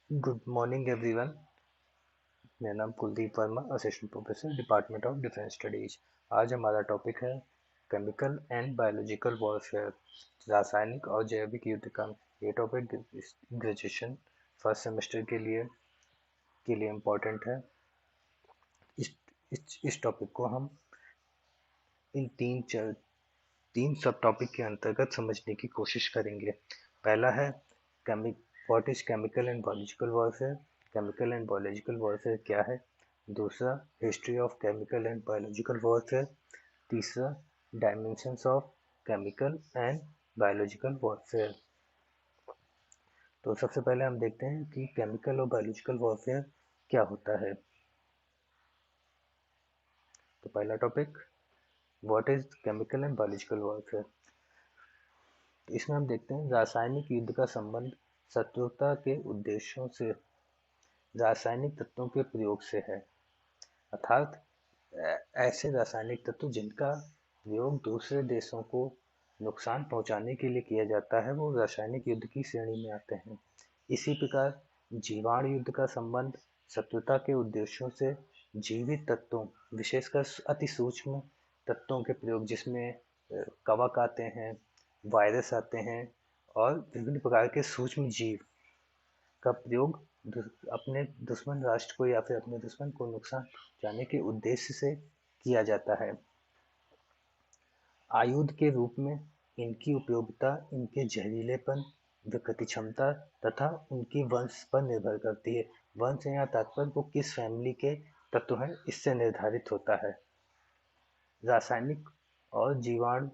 Good morning everyone. मेरा नाम Kuldeep Verma, assistant professor, department of defence studies. आज हमारा टॉपिक है केमिकल एंड बायोलॉजिकल वॉरफेयर, रासायनिक और जैविक युद्ध का। ये टॉपिक ग्रेजुएशन फर्स्ट सेमेस्टर के लिए इम्पोर्टेंट है। इस इस टॉपिक को हम इन तीन सब टॉपिक के अंतर्गत समझने की कोशिश करेंगे। पहला है what is chemical and biological warfare. Chemical and biological warfare क्या है। दूसरा, history of chemical and biological warfare. तीसरा, dimensions of chemical and biological warfare. तो सबसे पहले हम देखते हैं कि केमिकल और बायोलॉजिकल वॉरफेयर क्या होता है। तो पहला topic, what is chemical and biological warfare. इसमें हम देखते हैं रासायनिक युद्ध का संबंध शत्रुता के उद्देश्यों से रासायनिक तत्वों के प्रयोग से है। अर्थात ऐसे रासायनिक तत्व जिनका प्रयोग दूसरे देशों को नुकसान पहुंचाने के लिए किया जाता है, वो रासायनिक युद्ध की श्रेणी में आते हैं। इसी प्रकार जीवाणु युद्ध का संबंध शत्रुता के उद्देश्यों से जीवित तत्वों, विशेषकर अति सूक्ष्म तत्वों के प्रयोग, जिसमें कवक आते हैं, वायरस आते हैं और विभिन्न प्रकार के सूक्ष्म जीव का प्रयोग अपने दुश्मन राष्ट्र को या फिर अपने दुश्मन को नुकसान पहुंचाने के उद्देश्य से किया जाता है। आयुध के रूप में इनकी उपयोगिता इनके जहरीलेपन, विकृति क्षमता तथा उनकी वंश पर निर्भर करती है। वंश से यहाँ तात्पर्य वो किस फैमिली के तत्व हैं, इससे निर्धारित होता है। रासायनिक और जीवाणु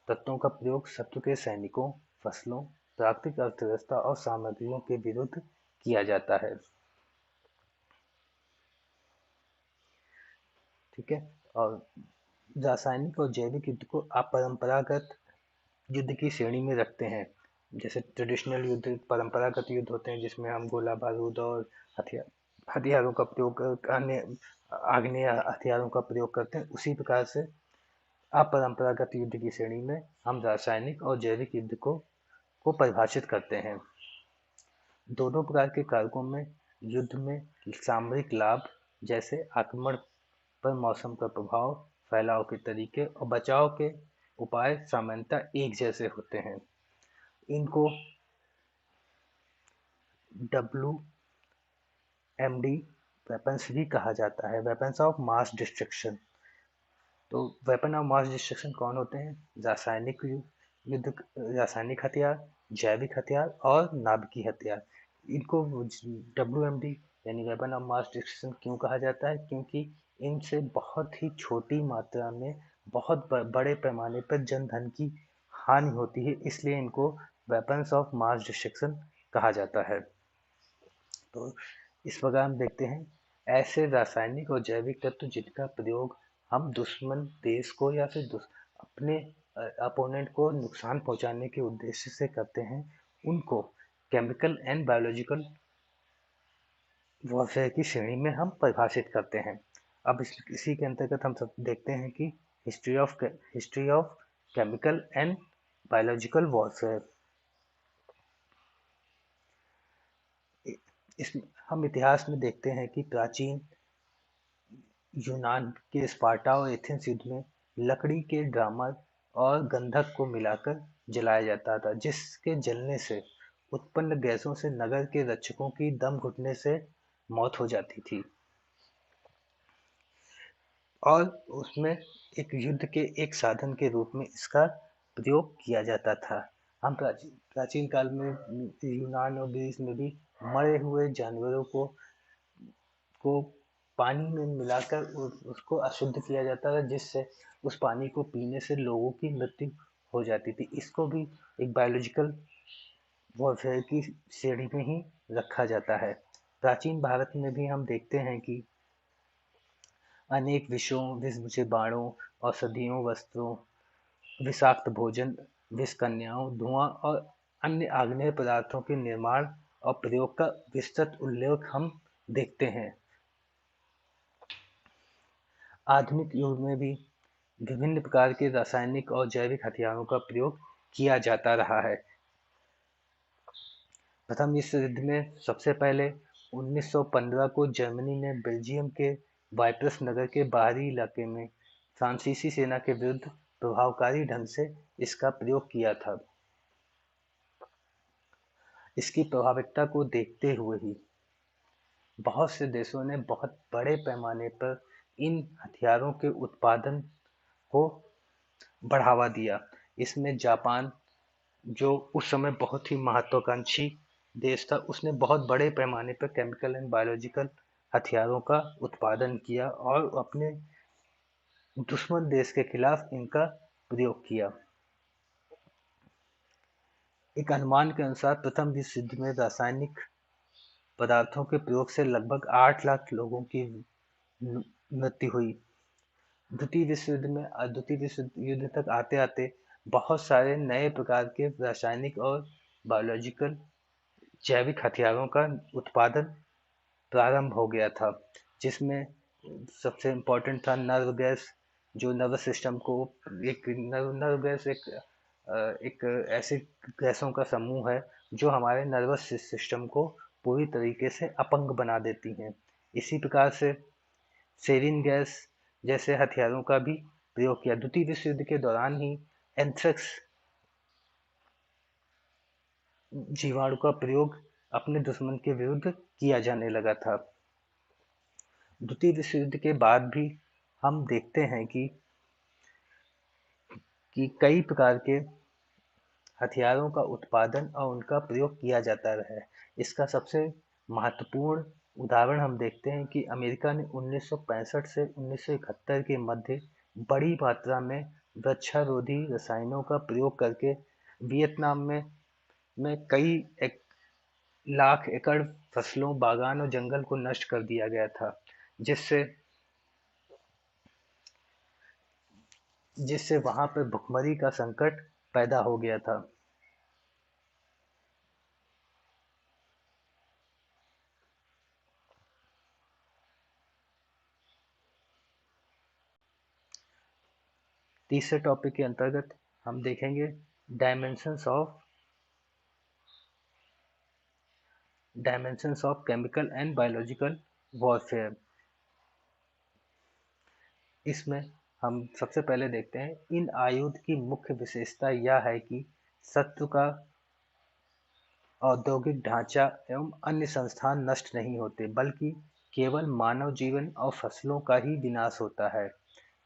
तत्वों का प्रयोग शत्रु के सैनिकों, फसलों, प्राकृतिक अर्थव्यवस्था और सामग्रियों के विरुद्ध किया जाता है। ठीक है। और रासायनिक और जैविक युद्ध को अपरंपरागत युद्ध की श्रेणी में रखते हैं। जैसे ट्रेडिशनल युद्ध, परंपरागत युद्ध होते हैं जिसमें हम गोला बारूद और हथियार हथियारों का प्रयोग अन्य आग्नेय हथियारों का प्रयोग करते हैं। उसी प्रकार से अपरंपरागत युद्ध की श्रेणी में हम रासायनिक और जैविक युद्ध को परिभाषित करते हैं। दोनों प्रकार के कारकों में युद्ध में सामरिक लाभ, जैसे आक्रमण पर मौसम का प्रभाव, फैलाव के तरीके और बचाव के उपाय सामान्यतः एक जैसे होते हैं। इनको WMD वेपन्स भी कहा जाता है, वेपन्स ऑफ मास डिस्ट्रक्शन। तो वेपन ऑफ मास डिस्ट्रक्शन कौन होते हैं? युद्ध, रासायनिक हथियार, जैविक हथियार और नाभिकीय हथियार। इनको WMD यानी वेपन ऑफ मास डिस्ट्रक्शन क्यों कहा जाता है? क्योंकि इनसे बहुत ही छोटी मात्रा में बहुत बड़े पैमाने पर जन धन की हानि होती है, इसलिए इनको वेपन्स ऑफ मास डिस्ट्रक्शन कहा जाता है। तो इस प्रकार हम देखते हैं ऐसे रासायनिक और जैविक तत्व जिनका प्रयोग हम दुश्मन देश को या फिर अपने अपोनेंट को नुकसान पहुंचाने के उद्देश्य से करते हैं, उनको केमिकल एंड बायोलॉजिकल वॉरफेयर की श्रेणी में हम परिभाषित करते हैं। अब इसी के अंतर्गत हम सब देखते हैं कि history of chemical and biological warfare. इस हम इतिहास में देखते हैं कि प्राचीन यूनान के स्पार्टा और एथेंस युद्ध में लकड़ी के ड्रामा और गंधक को मिलाकर जलाया जाता था, जिसके जलने से उत्पन्न गैसों से नगर के रक्षकों की दम घुटने से मौत हो जाती थी। और उसमें एक युद्ध के एक साधन के रूप में इसका प्रयोग किया जाता था। हम प्राचीन काल में यूनान और ग्रीस में भी मरे हुए जानवरों को पानी में मिलाकर उसको अशुद्ध किया जाता था, जिससे उस पानी को पीने से लोगों की मृत्यु हो जाती थी। इसको भी एक बायोलॉजिकल वॉरफेयर की श्रेणी में ही रखा जाता है। प्राचीन भारत में भी हम देखते हैं कि अनेक विषों, विष बाणों, औषधियों, वस्त्रों, विषाक्त भोजन, विष कन्याओं, धुआं और अन्य आग्नेय पदार्थों के निर्माण और प्रयोग का विस्तृत उल्लेख हम देखते हैं। आधुनिक युग में भी विभिन्न प्रकार के रासायनिक और जैविक हथियारों का प्रयोग किया जाता रहा है। प्रथम विश्व युद्ध में सबसे पहले 1915 को जर्मनी ने बेल्जियम के वाइपर्स नगर के बाहरी इलाके में फ्रांसीसी सेना के विरुद्ध प्रभावकारी ढंग से इसका प्रयोग किया था। इसकी प्रभावकारिता को देखते हुए ही बहुत से देशों ने बहुत बड़े पैमाने पर इन हथियारों के उत्पादन को बढ़ावा दिया। इसमें जापान, जो उस समय बहुत ही महत्वाकांक्षी देश था, उसने बहुत बड़े पैमाने पर केमिकल एंड बायोलॉजिकल हथियारों का उत्पादन किया और अपने दुश्मन देश के खिलाफ इनका प्रयोग किया। एक अनुमान के अनुसार प्रथम विश्व युद्ध में रासायनिक पदार्थों के प्रयोग से लगभग 8 लाख लोगों की मृत्यु हुई। द्वितीय विश्व युद्ध तक आते आते बहुत सारे नए प्रकार के रासायनिक और बायोलॉजिकल जैविक हथियारों का उत्पादन प्रारंभ हो गया था, जिसमें सबसे इम्पोर्टेंट था नर्व गैस, जो नर्वस सिस्टम को एक नर्व गैस एक ऐसी गैसों का समूह है जो हमारे नर्वस सिस्टम को पूरी तरीके से अपंग बना देती हैं। इसी प्रकार से सेरिन गैस जैसे हथियारों का भी प्रयोग किया। द्वितीय विश्व युद्ध के दौरान ही एंथ्रेक्स जीवाणु का प्रयोग अपने दुश्मन के विरुद्ध किया जाने लगा था। द्वितीय विश्व युद्ध के बाद भी हम देखते हैं कि कई प्रकार के हथियारों का उत्पादन और उनका प्रयोग किया जाता रहा है। इसका सबसे महत्वपूर्ण उदाहरण हम देखते हैं कि अमेरिका ने 1965 से 1971 के मध्य बड़ी मात्रा में वृक्षारोधी रसायनों का प्रयोग करके वियतनाम में कई लाख एकड़ फसलों, बागान और जंगल को नष्ट कर दिया गया था, जिससे जिससे वहां पर भुखमरी का संकट पैदा हो गया था। तीसरे टॉपिक के अंतर्गत हम देखेंगे dimensions of chemical and biological warfare. इसमें हम सबसे पहले देखते हैं इन आयुध की मुख्य विशेषता यह है कि शत्रु का औद्योगिक ढांचा एवं अन्य संस्थान नष्ट नहीं होते, बल्कि केवल मानव जीवन और फसलों का ही विनाश होता है।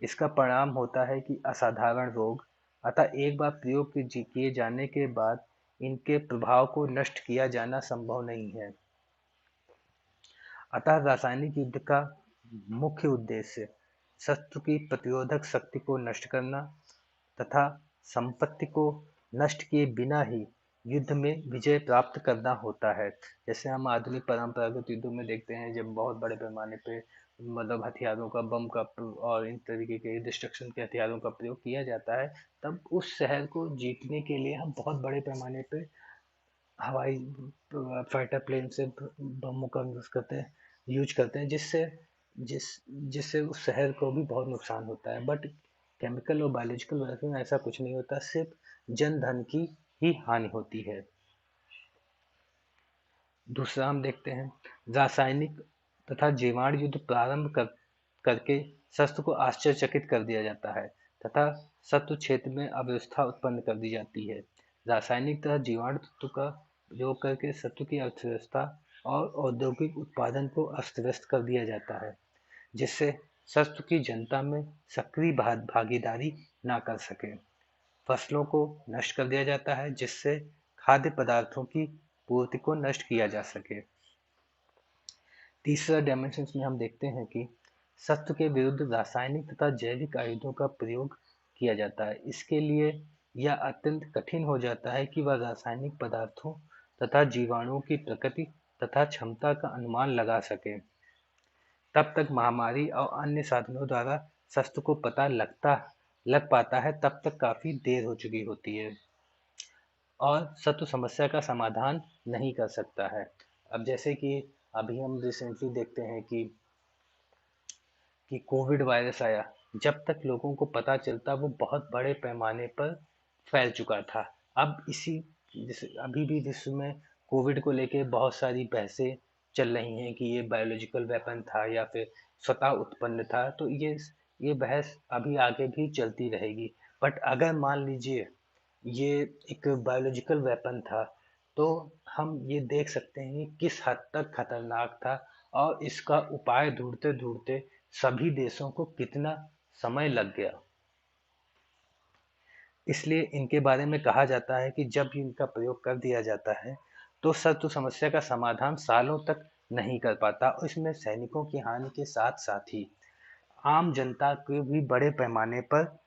इसका परिणाम होता है कि असाधारण रोग, अतः एक बार प्रयोग किए जाने के बाद इनके प्रभाव को नष्ट किया जाना संभव नहीं है। अतः रासायनिक युद्ध का मुख्य उद्देश्य शत्रु की प्रतिरोधक शक्ति को नष्ट करना तथा संपत्ति को नष्ट किए बिना ही युद्ध में विजय प्राप्त करना होता है। जैसे हम आधुनिक परंपरागत युद्धों में देखते हैं, जब बहुत बड़े पैमाने पे मतलब हथियारों का, बम का और इन तरीके के डिस्ट्रक्शन के हथियारों का प्रयोग किया जाता है, तब उस शहर को जीतने के लिए हम बहुत बड़े पैमाने पे हवाई फाइटर प्लेन से बमों का यूज करते हैं, जिससे उस शहर को भी बहुत नुकसान होता है। बट केमिकल और बायोलॉजिकल वॉरफेयर में ऐसा कुछ नहीं होता, सिर्फ जन धन की ही हानि होती है। दूसरा हम देखते हैं रासायनिक तथा जीवाणु युद्ध प्रारंभ करके शस्त्र को आश्चर्यचकित कर दिया जाता है तथा शत्रु क्षेत्र में अव्यवस्था उत्पन्न कर दी जाती है। रासायनिक तथा जीवाणु तत्व का प्रयोग करके शत्रु की अर्थव्यवस्था और औद्योगिक उत्पादन को अस्त व्यस्त कर दिया जाता है, जिससे शत्रु की जनता में सक्रिय भागीदारी ना कर सके। फसलों को नष्ट कर दिया जाता है, जिससे खाद्य पदार्थों की पूर्ति को नष्ट किया जा सके। तीसरा डायमेंशन में हम देखते हैं कि शत्रु के विरुद्ध रासायनिक तथा जैविक आयुधों का प्रयोग किया जाता है। इसके लिए यह अत्यंत कठिन हो जाता है कि वह रासायनिक पदार्थों तथा जीवाणुओं की प्रकृति तथा क्षमता का अनुमान लगा सके। तब तक महामारी और अन्य साधनों द्वारा शस्त्र को पता लग पाता है, तब तक काफी देर हो चुकी होती है और शत्रु समस्या का समाधान नहीं कर सकता है। अब जैसे कि अभी हम रिसेंटली देखते हैं कि कोविड वायरस आया, जब तक लोगों को पता चलता वो बहुत बड़े पैमाने पर फैल चुका था। अब जैसे अभी भी विश्व में कोविड को लेके बहुत सारी बहसें चल रही हैं कि ये बायोलॉजिकल वेपन था या फिर स्वतः उत्पन्न था, तो ये बहस अभी आगे भी चलती रहेगी। बट अगर मान लीजिए ये एक बायोलॉजिकल वेपन था, तो हम ये देख सकते हैं कि किस हद तक खतरनाक था और इसका उपाय ढूंढते ढूंढते सभी देशों को कितना समय लग गया। इसलिए इनके बारे में कहा जाता है कि जब भी इनका प्रयोग कर दिया जाता है तो शत्रु समस्या का समाधान सालों तक नहीं कर पाता, और इसमें सैनिकों की हानि के साथ साथ ही आम जनता को भी बड़े पैमाने पर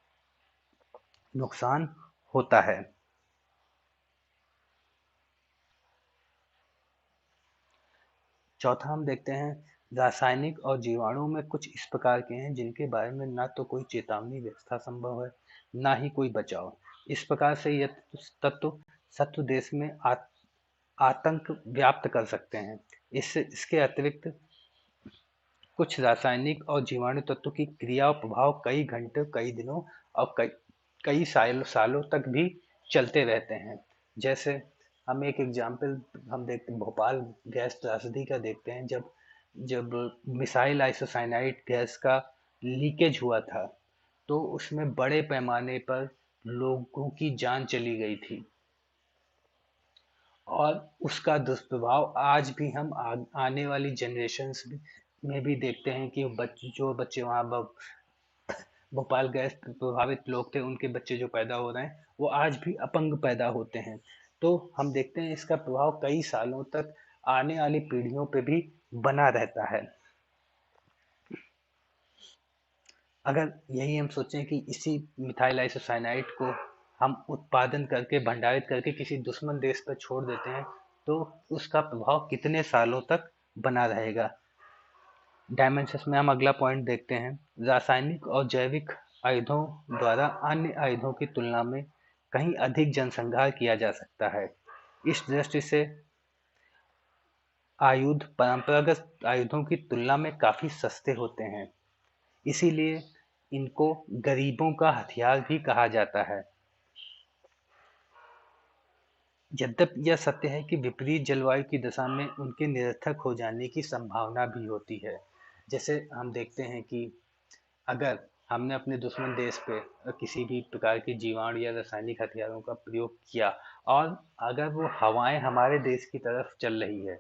नुकसान होता है। चौथा हम देखते हैं, रासायनिक और जीवाणु में कुछ इस प्रकार के हैं जिनके बारे में ना तो कोई चेतावनी व्यवस्था संभव है, ना ही कोई बचाव। इस प्रकार से यह तत्व शत्रु देश में आतंक व्याप्त कर सकते हैं। इससे इसके अतिरिक्त कुछ रासायनिक और जीवाणु तत्वों की क्रिया और प्रभाव कई घंटे, कई दिनों और कई कई सालों तक भी चलते रहते हैं। जैसे हम एक एग्जाम्पल हम देखते भोपाल गैस त्रासदी का देखते हैं, जब जब मिसाइल आइसोसाइनाइड गैस का लीकेज हुआ था, तो उसमें बड़े पैमाने पर लोगों की जान चली गई थी, और उसका दुष्प्रभाव आज भी हम आने वाली जनरेशन्स में भी देखते हैं कि जो बच्चे वहाँ भोपाल गैस प्रभावित लोग थे, उनके बच्चे जो पैदा हो रहे हैं वो आज भी अपंग पैदा होते हैं। तो हम देखते हैं इसका प्रभाव कई सालों तक आने वाली पीढ़ियों पे भी बना रहता है। अगर यही हम सोचें कि इसी मिथाइल आइसोसाइनाइड को हम उत्पादन करके भंडारित करके किसी दुश्मन देश पर छोड़ देते हैं, तो उसका प्रभाव कितने सालों तक बना रहेगा। डायमेंशंस में हम अगला पॉइंट देखते हैं, रासायनिक और जैविक आयुधों द्वारा अन्य आयुधों की तुलना में कहीं अधिक जनसंहार किया जा सकता है। इस दृष्टि से आयुध परंपरागत आयुधों की तुलना में काफी सस्ते होते हैं, इसीलिए इनको गरीबों का हथियार भी कहा जाता है। यद्यपि यह सत्य है कि विपरीत जलवायु की दशा में उनके निरर्थक हो जाने की संभावना भी होती है। जैसे हम देखते हैं कि अगर हमने अपने दुश्मन देश पे किसी भी प्रकार के जीवाणु या रासायनिक हथियारों का प्रयोग किया, और अगर वो हवाएं हमारे देश की तरफ चल रही है,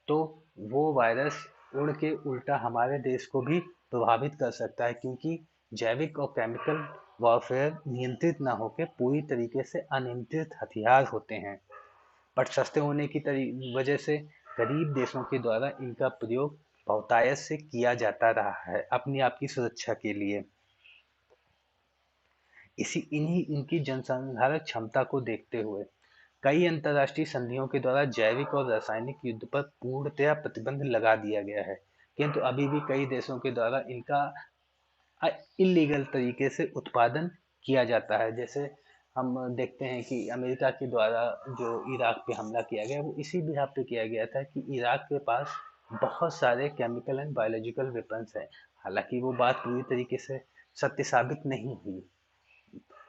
तो वो वायरस उड़ के उल्टा हमारे देश को भी प्रभावित कर सकता है, क्योंकि जैविक और केमिकल वॉरफेयर नियंत्रित ना होकर पूरी तरीके से अनियंत्रित हथियार होते हैं, बट सस्ते होने की वजह से गरीब देशों के द्वारा इनका प्रयोग बहुतायत से किया जाता रहा है अपनी आप की सुरक्षा के लिए। इन्हीं इनकी जनसंहारक क्षमता को देखते हुए कई अंतर्राष्ट्रीय संधियों के द्वारा जैविक और रासायनिक युद्ध पर पूर्णतया प्रतिबंध लगा दिया गया है, किंतु अभी भी कई देशों के द्वारा इनका इलीगल तरीके से उत्पादन किया जाता है। जैसे हम देखते हैं कि अमेरिका के द्वारा जो इराक पे हमला किया गया, वो इसी बिहाफ पे किया गया था कि इराक के पास बहुत सारे केमिकल एंड बायोलॉजिकल वेपन्स हैं। हालांकि वो बात पूरी तरीके से सत्य साबित नहीं हुई,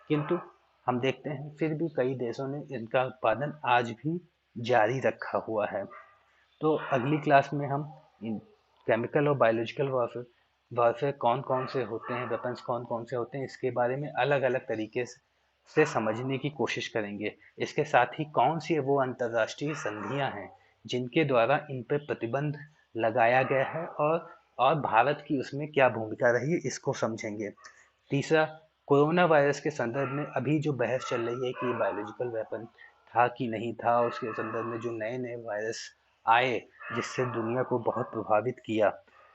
किंतु हम देखते हैं फिर भी कई देशों ने इनका उत्पादन आज भी जारी रखा हुआ है। तो अगली क्लास में हम इन केमिकल और बायोलॉजिकल वॉरफेयर वॉरफेयर कौन कौन से होते हैं, वेपन्स कौन कौन से होते हैं, इसके बारे में अलग अलग तरीके से समझने की कोशिश करेंगे। इसके साथ ही कौन सी वो अंतर्राष्ट्रीय संधियां हैं जिनके द्वारा इन पर प्रतिबंध लगाया गया है, और भारत की उसमें क्या भूमिका रही है, इसको समझेंगे। तीसरा, कोरोना वायरस के संदर्भ में अभी जो बहस चल रही है कि बायोलॉजिकल वेपन था कि नहीं था, उसके संदर्भ में जो नए नए वायरस आए जिससे दुनिया को बहुत प्रभावित किया,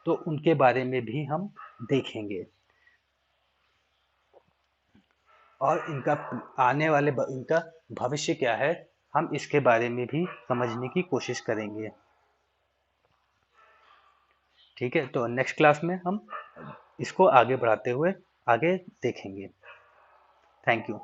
तो उनके बारे में भी हम देखेंगे, और इनका आने वाले इनका भविष्य क्या है, हम इसके बारे में भी समझने की कोशिश करेंगे। ठीक है, तो नेक्स्ट क्लास में हम इसको आगे बढ़ाते हुए आगे देखेंगे। Thank you.